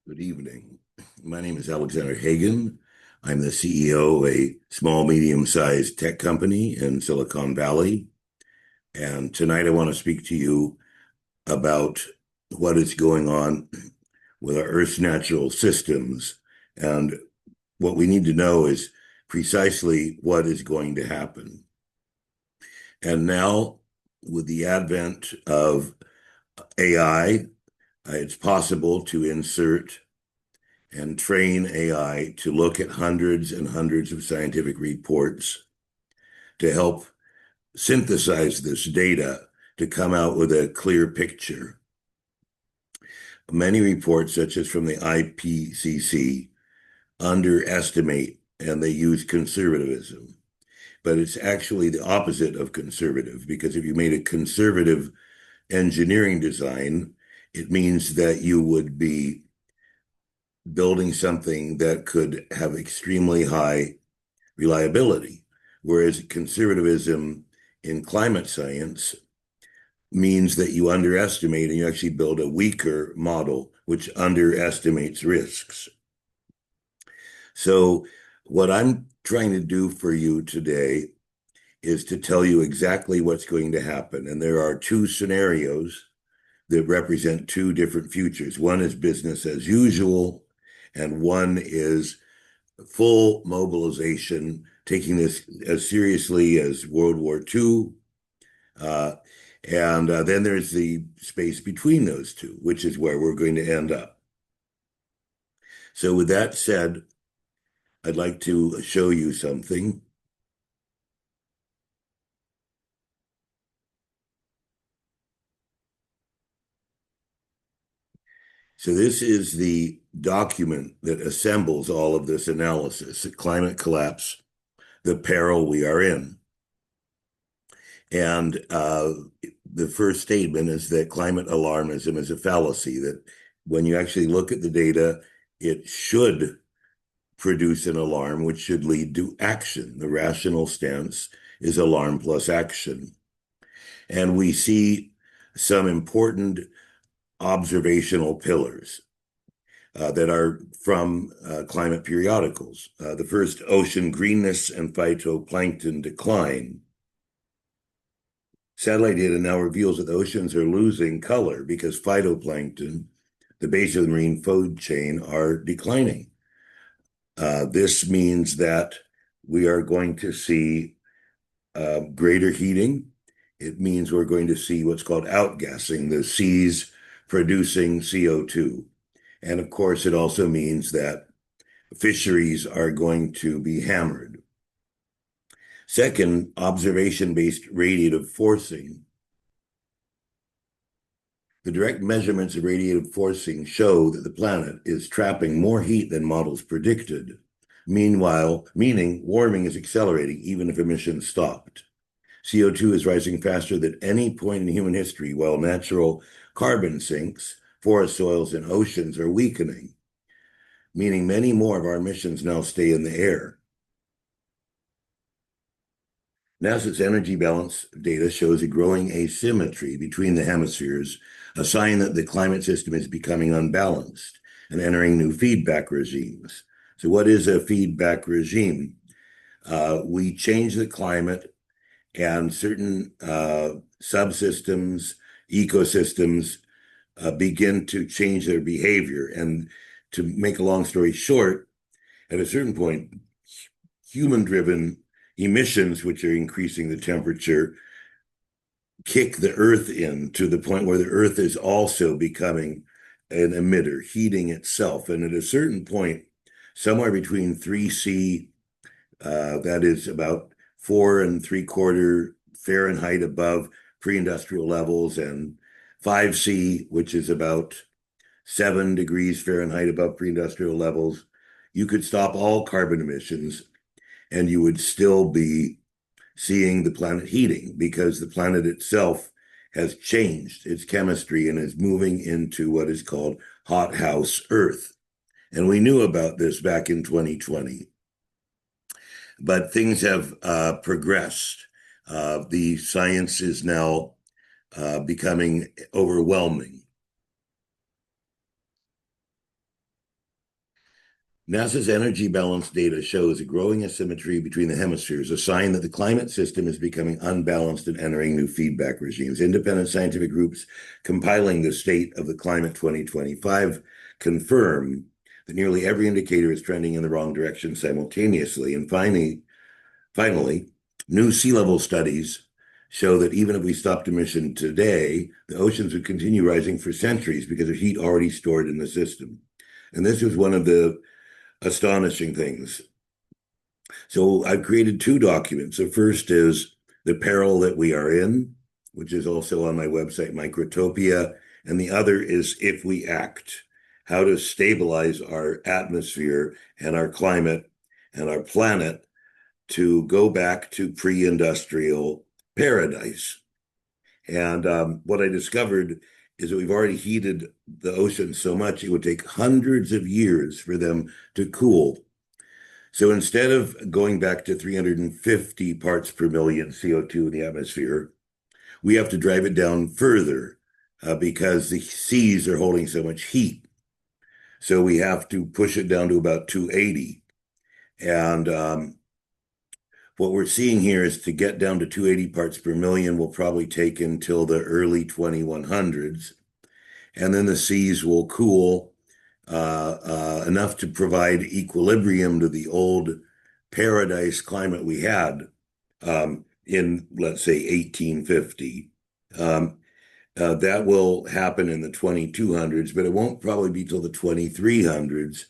Good evening. My name is Alexander Hagan. I'm the CEO of a small, medium-sized tech company in Silicon Valley. And tonight I want to speak to you about what is going on with our Earth's natural systems. And what we need to know is precisely what is going to happen. And now, with the advent of AI, it's possible to insert and train AI to look at hundreds and hundreds of scientific reports to help synthesize this data to come out with a clear picture. Many reports, such as from the IPCC, underestimate and they use conservatism. But it's actually the opposite of conservative, because if you made a conservative engineering design, it means that you would be building something that could have extremely high reliability, whereas conservatism in climate science means that you underestimate and you actually build a weaker model, which underestimates risks. So what I'm trying to do for you today is to tell you exactly what's going to happen. And there are two scenarios that represent two different futures. One is business as usual, and one is full mobilization, taking this as seriously as World War II. And then there's the space between those two, which is where we're going to end up. So with that said, I'd like to show you something. So this is the document that assembles all of this analysis, the climate collapse, the peril we are in. And the first statement is that climate alarmism is a fallacy, that when you actually look at the data, it should produce an alarm, which should lead to action. The rational stance is alarm plus action. And we see some important observational pillars that are from climate periodicals. The first, ocean greenness and phytoplankton decline. Satellite data now reveals that the oceans are losing color because phytoplankton, the base of the marine food chain, are declining. This means that we are going to see greater heating. It means we're going to see what's called outgassing, the seas producing CO2. And of course, it also means that fisheries are going to be hammered. Second, observation-based radiative forcing. The direct measurements of radiative forcing show that the planet is trapping more heat than models predicted. Meanwhile, meaning warming is accelerating even if emissions stopped. CO2 is rising faster than any point in human history, while natural carbon sinks, forest soils, and oceans are weakening, meaning many more of our emissions now stay in the air. NASA's energy balance data shows a growing asymmetry between the hemispheres, a sign that the climate system is becoming unbalanced and entering new feedback regimes. So what is a feedback regime? We change the climate and certain subsystems, ecosystems begin to change their behavior. And to make a long story short, at a certain point, human-driven emissions, which are increasing the temperature, kick the Earth in to the point where the Earth is also becoming an emitter, heating itself. And at a certain point, somewhere between 3C, that is about 4.75 Fahrenheit above pre-industrial levels, and 5C, which is about 7 degrees Fahrenheit above pre-industrial levels, you could stop all carbon emissions and you would still be seeing the planet heating, because the planet itself has changed its chemistry and is moving into what is called hothouse Earth. And we knew about this back in 2020. But things have progressed. The science is now becoming overwhelming. NASA's energy balance data shows a growing asymmetry between the hemispheres, a sign that the climate system is becoming unbalanced and entering new feedback regimes. Independent scientific groups compiling the State of the Climate 2025 confirm that nearly every indicator is trending in the wrong direction simultaneously. And finally, new sea level studies show that even if we stopped emission today, the oceans would continue rising for centuries because of heat already stored in the system. And this was one of the astonishing things. So I've created two documents. The first is The Peril That We Are In, which is also on my website, Microtopia. And the other is If We Act, how to stabilize our atmosphere and our climate and our planet to go back to pre-industrial paradise. And what I discovered is that we've already heated the ocean so much, it would take hundreds of years for them to cool. So instead of going back to 350 parts per million CO2 in the atmosphere, we have to drive it down further because the seas are holding so much heat. So we have to push it down to about 280. And what we're seeing here is to get down to 280 parts per million will probably take until the early 2100s. And then the seas will cool enough to provide equilibrium to the old paradise climate we had in, let's say, 1850. That will happen in the 2200s, but it won't probably be till the 2300s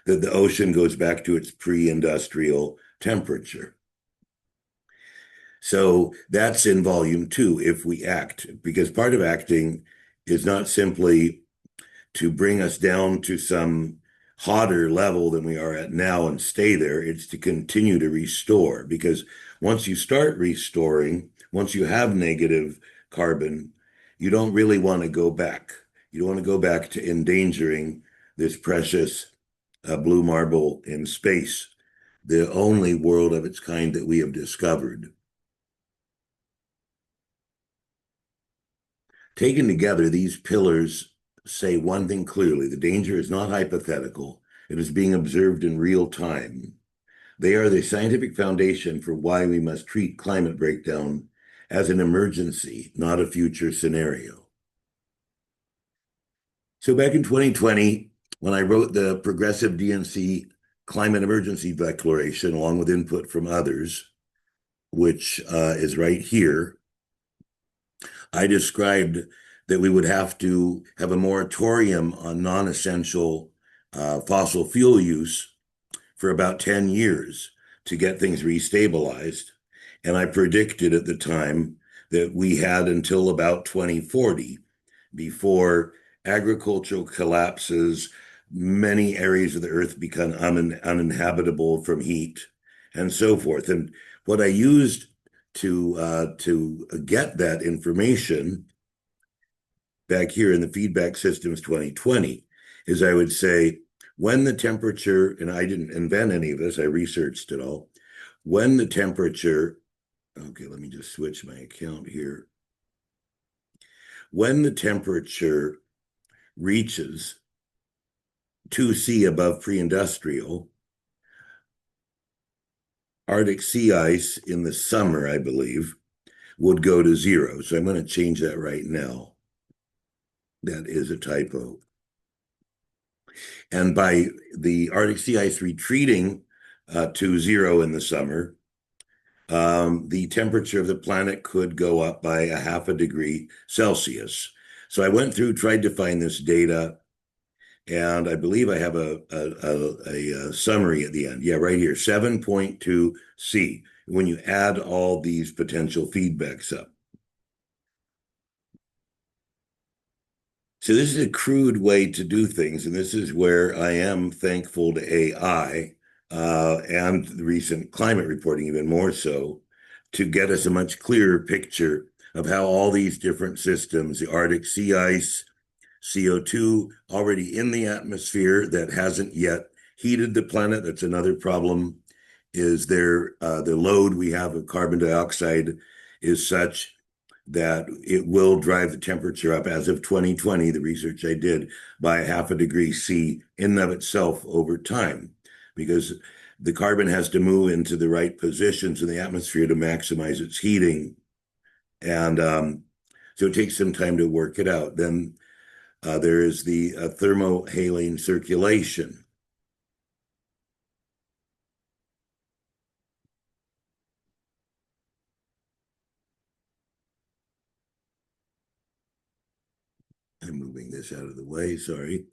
that the ocean goes back to its pre-industrial temperature. So that's in volume 2, If We Act, because part of acting is not simply to bring us down to some hotter level than we are at now and stay there. It's to continue to restore, because once you start restoring, once you have negative carbon, you don't really want to go back. You don't want to go back to endangering this precious blue marble in space, the only world of its kind that we have discovered. Taken together, these pillars say one thing clearly: the danger is not hypothetical, it is being observed in real time. They are the scientific foundation for why we must treat climate breakdown as an emergency, not a future scenario. So back in 2020, when I wrote the Progressive DNC Climate Emergency Declaration, along with input from others, which is right here, I described that we would have to have a moratorium on non-essential fossil fuel use for about 10 years to get things restabilized. And I predicted at the time that we had until about 2040 before agricultural collapses, many areas of the earth become uninhabitable from heat, and so forth. And what I used to get that information back here in the Feedback Systems 2020 is I would say, when the temperature, and I didn't invent any of this, I researched it all. When the temperature, okay, let me just switch my account here. When the temperature reaches 2C above pre-industrial, Arctic sea ice in the summer, I believe, would go to 0. So I'm going to change that right now. That is a typo. And by the Arctic sea ice retreating to 0 in the summer, the temperature of the planet could go up by a half a degree Celsius. So I went through, tried to find this data, and I believe I have a summary at the end. Yeah, right here, 7.2 C, when you add all these potential feedbacks up. So this is a crude way to do things, and this is where I am thankful to AI and the recent climate reporting, even more so, to get us a much clearer picture of how all these different systems, the Arctic sea ice, CO2 already in the atmosphere that hasn't yet heated the planet. That's another problem, is the load we have of carbon dioxide is such that it will drive the temperature up, as of 2020, the research I did, by a half a degree C in and of itself over time. because the carbon has to move into the right positions in the atmosphere to maximize its heating. And so it takes some time to work it out. Then there is the thermohaline circulation. I'm moving this out of the way, sorry.